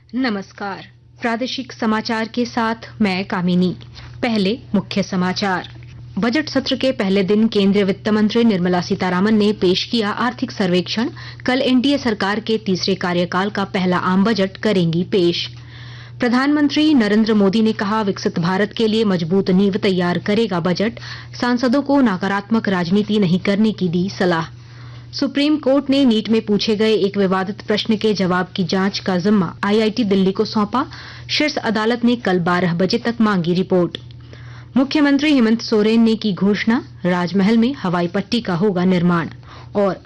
नमस्कार। प्रादेशिक समाचार के साथ मैं कामिनी। पहले मुख्य समाचार। बजट सत्र के पहले दिन केंद्रीय वित्त मंत्री निर्मला सीतारामन ने पेश किया आर्थिक सर्वेक्षण। कल एनडीए सरकार के तीसरे कार्यकाल का पहला आम बजट करेंगी पेश। प्रधानमंत्री नरेंद्र मोदी ने कहा, विकसित भारत के लिए मजबूत नींव तैयार करेगा बजट। सांसदों को नकारात्मक राजनीति नहीं करने की दी सलाह। सुप्रीम कोर्ट ने नीट में पूछे गए एक विवादित प्रश्न के जवाब की जांच का जिम्मा आईआईटी दिल्ली को सौंपा। शीर्ष अदालत ने कल 12 बजे तक मांगी रिपोर्ट। मुख्यमंत्री हेमंत सोरेन ने की घोषणा, राजमहल में हवाई पट्टी का होगा निर्माण। और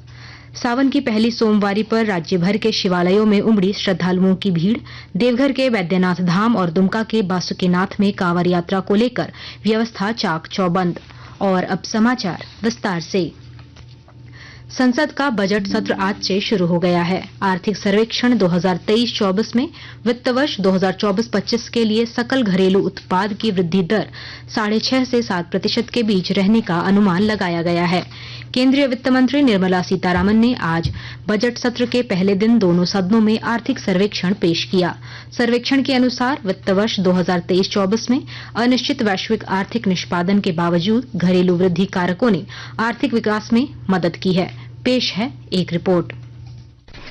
सावन की पहली सोमवारी पर राज्य भर के शिवालयों में उमड़ी श्रद्धालुओं की भीड़। देवघर के वैद्यनाथ धाम और दुमका के बासुकीनाथ में कांवड़ यात्रा को लेकर व्यवस्था चाक चौबंद। और अब समाचार विस्तार से। संसद का बजट सत्र आज से शुरू हो गया है। आर्थिक सर्वेक्षण 2023-24 में वित्त वर्ष 2024-25 के लिए सकल घरेलू उत्पाद की वृद्धि दर 6.5 से 7% के बीच रहने का अनुमान लगाया गया है। केंद्रीय वित्त मंत्री निर्मला सीतारामन ने आज बजट सत्र के पहले दिन दोनों सदनों में आर्थिक सर्वेक्षण पेश किया। सर्वेक्षण के अनुसार वित्त वर्ष 2023-24 में अनिश्चित वैश्विक आर्थिक निष्पादन के बावजूद घरेलू वृद्धि कारकों ने आर्थिक विकास में मदद की है। पेश है एक रिपोर्ट।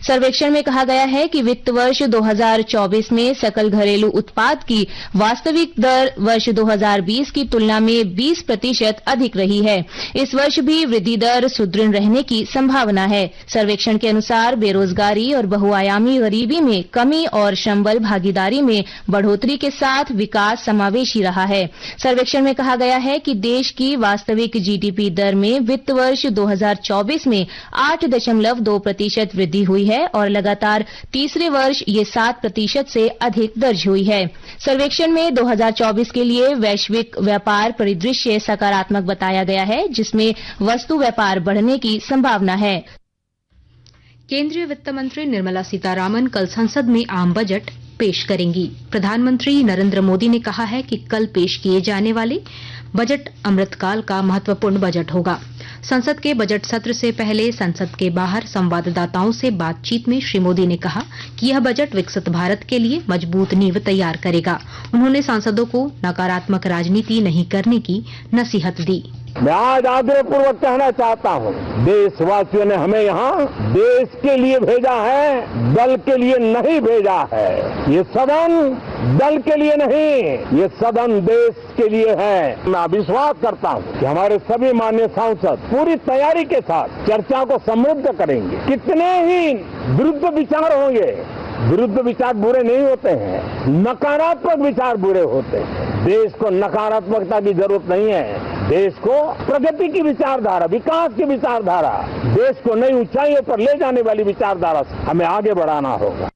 सर्वेक्षण में कहा गया है कि वित्त वर्ष 2024 में सकल घरेलू उत्पाद की वास्तविक दर वर्ष 2020 की तुलना में 20% अधिक रही है। इस वर्ष भी वृद्धि दर सुदृढ़ रहने की संभावना है। सर्वेक्षण के अनुसार बेरोजगारी और बहुआयामी गरीबी में कमी और श्रमबल भागीदारी में बढ़ोतरी के साथ विकास समावेशी रहा है। सर्वेक्षण में कहा गया है कि देश की वास्तविक जीडीपी दर में वित्त वर्ष 2024 में 8.2% वृद्धि हुई है और लगातार तीसरे वर्ष ये 7% से अधिक दर्ज हुई है। सर्वेक्षण में 2024 के लिए वैश्विक व्यापार परिदृश्य सकारात्मक बताया गया है, जिसमें वस्तु व्यापार बढ़ने की संभावना है। केंद्रीय वित्त मंत्री निर्मला सीतारामन कल संसद में आम बजट पेश करेंगी। प्रधानमंत्री नरेंद्र मोदी ने कहा है कि कल पेश किए जाने वाले बजट अमृतकाल का महत्वपूर्ण बजट होगा। संसद के बजट सत्र से पहले संसद के बाहर संवाददाताओं से बातचीत में श्री मोदी ने कहा कि यह बजट विकसित भारत के लिए मजबूत नींव तैयार करेगा। उन्होंने सांसदों को नकारात्मक राजनीति नहीं करने की नसीहत दी। मैं आज आग्रहपूर्वक कहना चाहता हूं, देशवासियों ने हमें यहाँ देश के लिए भेजा है, दल के लिए नहीं भेजा है। ये सदन दल के लिए नहीं, ये सदन देश के लिए है। मैं विश्वास करता हूं कि हमारे सभी माननीय सांसद पूरी तैयारी के साथ चर्चा को समृद्ध करेंगे। कितने ही विरुद्ध विचार होंगे, विरुद्ध विचार बुरे नहीं होते हैं, नकारात्मक विचार बुरे होते हैं। देश को नकारात्मकता की जरूरत नहीं है। देश को प्रगति की विचारधारा, विकास की विचारधारा, देश को नई ऊंचाइयों पर ले जाने वाली विचारधारा से हमें आगे बढ़ाना होगा।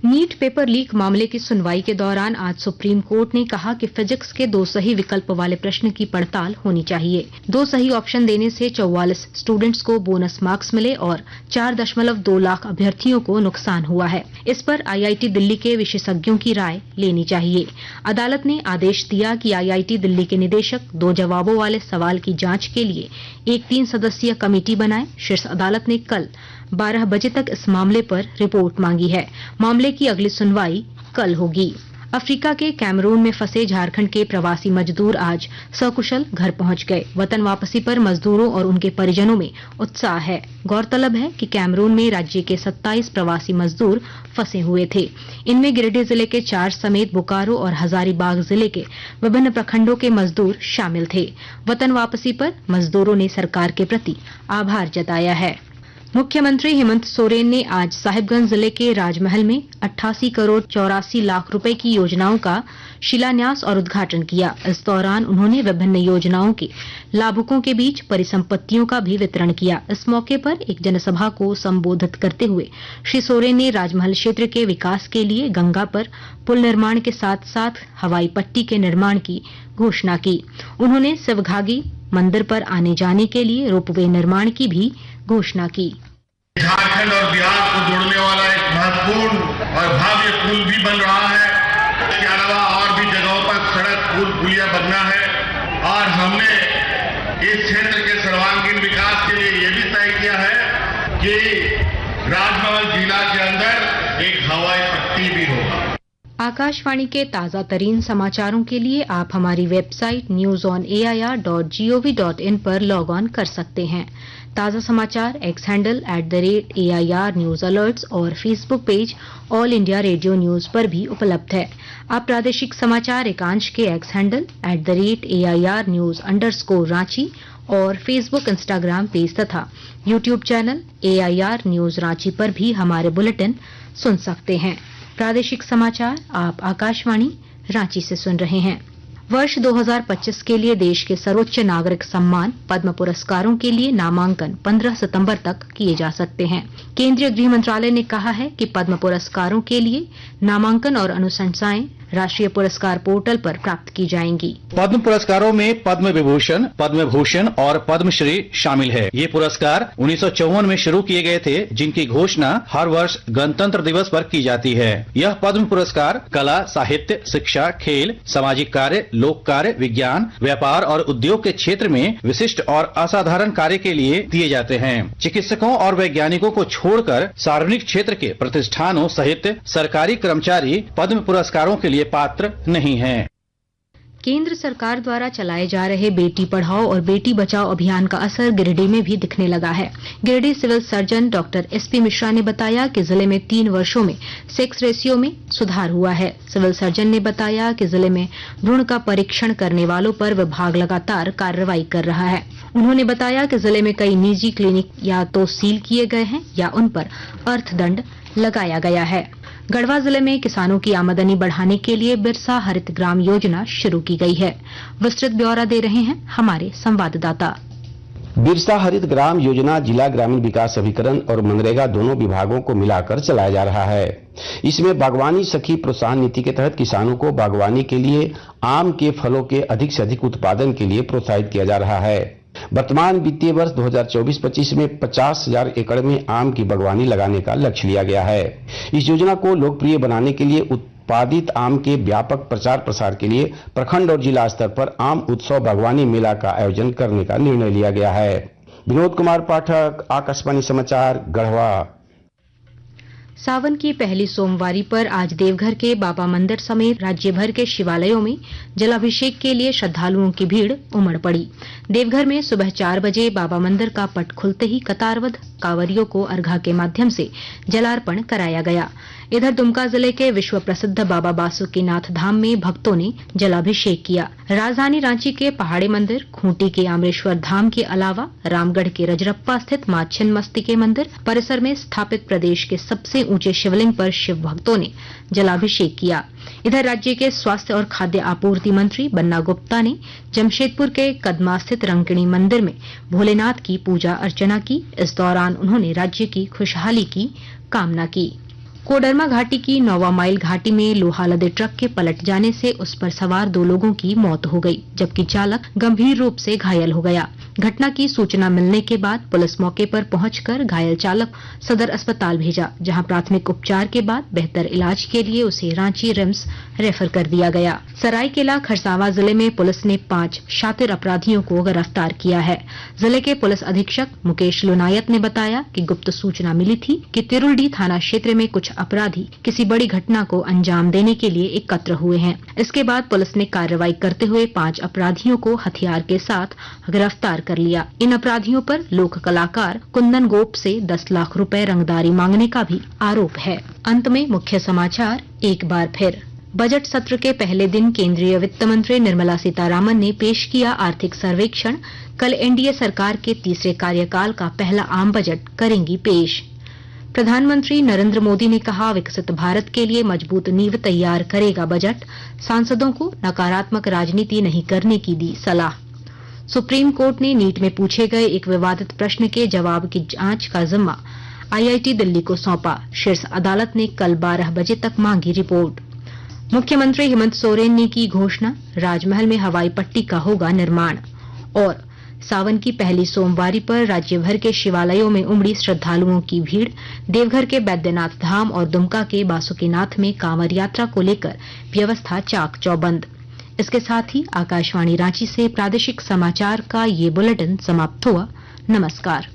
नीट पेपर लीक मामले की सुनवाई के दौरान आज सुप्रीम कोर्ट ने कहा कि फिजिक्स के 2 सही विकल्प वाले प्रश्न की पड़ताल होनी चाहिए। 2 सही ऑप्शन देने से 44 स्टूडेंट्स को बोनस मार्क्स मिले और 4.2 लाख अभ्यर्थियों को नुकसान हुआ है। इस पर आईआईटी दिल्ली के विशेषज्ञों की राय लेनी चाहिए। अदालत ने आदेश दिया कि आईआईटी दिल्ली के निदेशक 2 जवाबों वाले सवाल की जांच के लिए एक 3 सदस्यीय कमेटी बनाए। शीर्ष अदालत ने कल 12 बजे तक इस मामले पर रिपोर्ट मांगी है। मामले की अगली सुनवाई कल होगी। अफ्रीका के कैमरून में फंसे झारखंड के प्रवासी मजदूर आज सकुशल घर पहुंच गए। वतन वापसी पर मजदूरों और उनके परिजनों में उत्साह है। गौरतलब है कि कैमरून में राज्य के 27 प्रवासी मजदूर फंसे हुए थे। इनमें गिरिडीह जिले के 4 समेत बोकारो और हजारीबाग जिले के विभिन्न प्रखंडों के मजदूर शामिल थे। वतन वापसी पर मजदूरों ने सरकार के प्रति आभार जताया है। मुख्यमंत्री हेमंत सोरेन ने आज साहिबगंज जिले के राजमहल में 88 करोड़ 84 लाख रुपए की योजनाओं का शिलान्यास और उद्घाटन किया। इस दौरान उन्होंने विभिन्न योजनाओं के लाभुकों के बीच परिसंपत्तियों का भी वितरण किया। इस मौके पर एक जनसभा को संबोधित करते हुए श्री सोरेन ने राजमहल क्षेत्र के विकास के लिए गंगा पर पुल निर्माण के साथ साथ हवाई पट्टी के निर्माण की घोषणा की। उन्होंने शिवघागी मंदिर पर आने जाने के लिए रोपवे निर्माण की भी घोषणा की। झारखंड और बिहार को जोड़ने वाला एक महत्वपूर्ण और भव्य पुल भी बन रहा है। इसके अलावा और भी जगहों पर सड़क, पुल, पुलिया बनना है। और हमने इस क्षेत्र के सर्वांगीण विकास के लिए ये भी तय किया है कि राजमहल जिला के अंदर एक हवाई पट्टी भी होगा। आकाशवाणी के ताजा तरीन समाचारों के लिए आप हमारी वेबसाइट newsonair.gov.in पर लॉग ऑन कर सकते हैं। ताजा समाचार X handle @AIR news alerts और Facebook page all India radio news पर भी उपलब्ध है। आप प्रादेशिक समाचार एकांश के एक्स हैंडल @AIR न्यूज _ और फेसबुक इंस्टाग्राम पेज तथा YouTube channel AIR news Ranchi पर भी हमारे बुलेटिन सुन सकते हैं। प्रादेशिक समाचार आप आकाशवाणी रांची से सुन रहे हैं। वर्ष 2025 के लिए देश के सर्वोच्च नागरिक सम्मान पद्म पुरस्कारों के लिए नामांकन 15 सितंबर तक किए जा सकते हैं। केंद्रीय गृह मंत्रालय ने कहा है कि पद्म पुरस्कारों के लिए नामांकन और अनुशंसाएं राष्ट्रीय पुरस्कार पोर्टल पर प्राप्त की जाएंगी। पद्म पुरस्कारों में पद्म विभूषण, पद्म भूषण और पद्मश्री शामिल है। ये पुरस्कार 1954 में शुरू किए गए थे, जिनकी घोषणा हर वर्ष गणतंत्र दिवस पर की जाती है। यह पद्म पुरस्कार कला, साहित्य, शिक्षा, खेल, सामाजिक कार्य, लोक कार्य, विज्ञान, व्यापार और उद्योग के क्षेत्र में विशिष्ट और असाधारण कार्य के लिए दिए जाते हैं। चिकित्सकों और वैज्ञानिकों को छोड़कर सार्वजनिक क्षेत्र के प्रतिष्ठानों सहित सरकारी कर्मचारी पद्म पुरस्कारों के लिए पात्र नहीं हैं। केंद्र सरकार द्वारा चलाए जा रहे बेटी पढ़ाओ और बेटी बचाओ अभियान का असर गिरिडीह में भी दिखने लगा है। Giridih civil surgeon doctor SP Mishra ने बताया कि जिले में 3 वर्षों में सेक्स रेशियो में सुधार हुआ है। सिविल सर्जन ने बताया कि जिले में भ्रूण का परीक्षण करने वालों पर विभाग लगातार कार्रवाई कर रहा है। उन्होंने बताया कि जिले में कई निजी क्लिनिक या तो सील किए गए हैं या उन पर अर्थदंड लगाया गया है। गढ़वा जिले में किसानों की आमदनी बढ़ाने के लिए बिरसा हरित ग्राम योजना शुरू की गई है। विस्तृत ब्यौरा दे रहे हैं हमारे संवाददाता। बिरसा हरित ग्राम योजना जिला ग्रामीण विकास अभिकरण और मनरेगा दोनों विभागों को मिलाकर चलाया जा रहा है। इसमें बागवानी सखी प्रोत्साहन नीति के तहत किसानों को बागवानी के लिए आम के फलों के अधिक से अधिक उत्पादन के लिए प्रोत्साहित किया जा रहा है। वर्तमान वित्तीय वर्ष 2024-25 में 50,000 एकड़ में आम की बागवानी लगाने का लक्ष्य लिया गया है। इस योजना को लोकप्रिय बनाने के लिए उत्पादित आम के व्यापक प्रचार प्रसार के लिए प्रखंड और जिला स्तर पर आम उत्सव बागवानी मेला का आयोजन करने का निर्णय लिया गया है। विनोद कुमार पाठक, आकाशवाणी समाचार, गढ़वा। सावन की पहली सोमवारी पर आज देवघर के बाबा मंदिर समेत राज्य भर के शिवालयों में जलाभिषेक के लिए श्रद्धालुओं की भीड़ उमड़ पड़ी। देवघर में सुबह 4 बजे बाबा मंदिर का पट खुलते ही कतारबद्ध कांवरियों को अर्घा के माध्यम से जलार्पण कराया गया। इधर दुमका जिले के विश्व प्रसिद्ध बाबा बासुकीनाथ धाम में भक्तों ने जलाभिषेक किया। राजधानी रांची के पहाड़ी मंदिर, खूंटी के आमरेश्वर धाम के अलावा रामगढ़ के रजरप्पा स्थित मां छिन्नमस्तिके मंदिर परिसर में स्थापित प्रदेश के सबसे ऊंचे शिवलिंग पर शिव भक्तों ने जलाभिषेक किया। इधर राज्य के स्वास्थ्य और खाद्य आपूर्ति मंत्री बन्ना गुप्ता ने जमशेदपुर के कदमा स्थित रंकिणी मंदिर में भोलेनाथ की पूजा अर्चना की। इस दौरान उन्होंने राज्य की खुशहाली की कामना की। कोडरमा घाटी की 9वां माइल घाटी में लोहा लदे ट्रक के पलट जाने से उस पर सवार 2 लोगों की मौत हो गई, जबकि चालक गंभीर रूप से घायल हो गया। घटना की सूचना मिलने के बाद पुलिस मौके पर पहुंचकर घायल चालक सदर अस्पताल भेजा, जहां प्राथमिक उपचार के बाद बेहतर इलाज के लिए उसे रांची रिम्स रेफर कर दिया गया। सरायकेला खरसावां जिले में पुलिस ने 5 शातिर अपराधियों को गिरफ्तार किया है। जिले के पुलिस अधीक्षक मुकेश लुनायत ने बताया कि गुप्त सूचना मिली थी कि तिरुलडी थाना क्षेत्र में कुछ अपराधी किसी बड़ी घटना को अंजाम देने के लिए एकत्र हुए हैं। इसके बाद पुलिस ने कार्रवाई करते हुए 5 अपराधियों को हथियार के साथ गिरफ्तार कर लिया। इन अपराधियों पर लोक कलाकार कुंदन गोप से 10 लाख रुपए रंगदारी मांगने का भी आरोप है। अंत में मुख्य समाचार एक बार फिर। बजट सत्र के पहले दिन केंद्रीय वित्त मंत्री निर्मला सीतारामन ने पेश किया आर्थिक सर्वेक्षण। कल एनडीए सरकार के तीसरे कार्यकाल का पहला आम बजट करेंगी पेश। प्रधानमंत्री नरेंद्र मोदी ने कहा, विकसित भारत के लिए मजबूत नींव तैयार करेगा बजट। सांसदों को नकारात्मक राजनीति नहीं करने की दी सलाह। सुप्रीम कोर्ट ने नीट में पूछे गए एक विवादित प्रश्न के जवाब की जांच का जिम्मा आईआईटी दिल्ली को सौंपा। शीर्ष अदालत ने कल 12 बजे तक मांगी रिपोर्ट। मुख्यमंत्री हेमंत सोरेन ने की घोषणा, राजमहल में हवाई पट्टी का होगा निर्माण। और सावन की पहली सोमवारी पर राज्य भर के शिवालयों में उमड़ी श्रद्धालुओं की भीड़। देवघर के बैद्यनाथ धाम और दुमका के बासुकीनाथ में कांवड़ यात्रा को लेकर व्यवस्था चाक चौबंद। इसके साथ ही आकाशवाणी रांची से प्रादेशिक समाचार का ये बुलेटिन समाप्त हुआ। नमस्कार।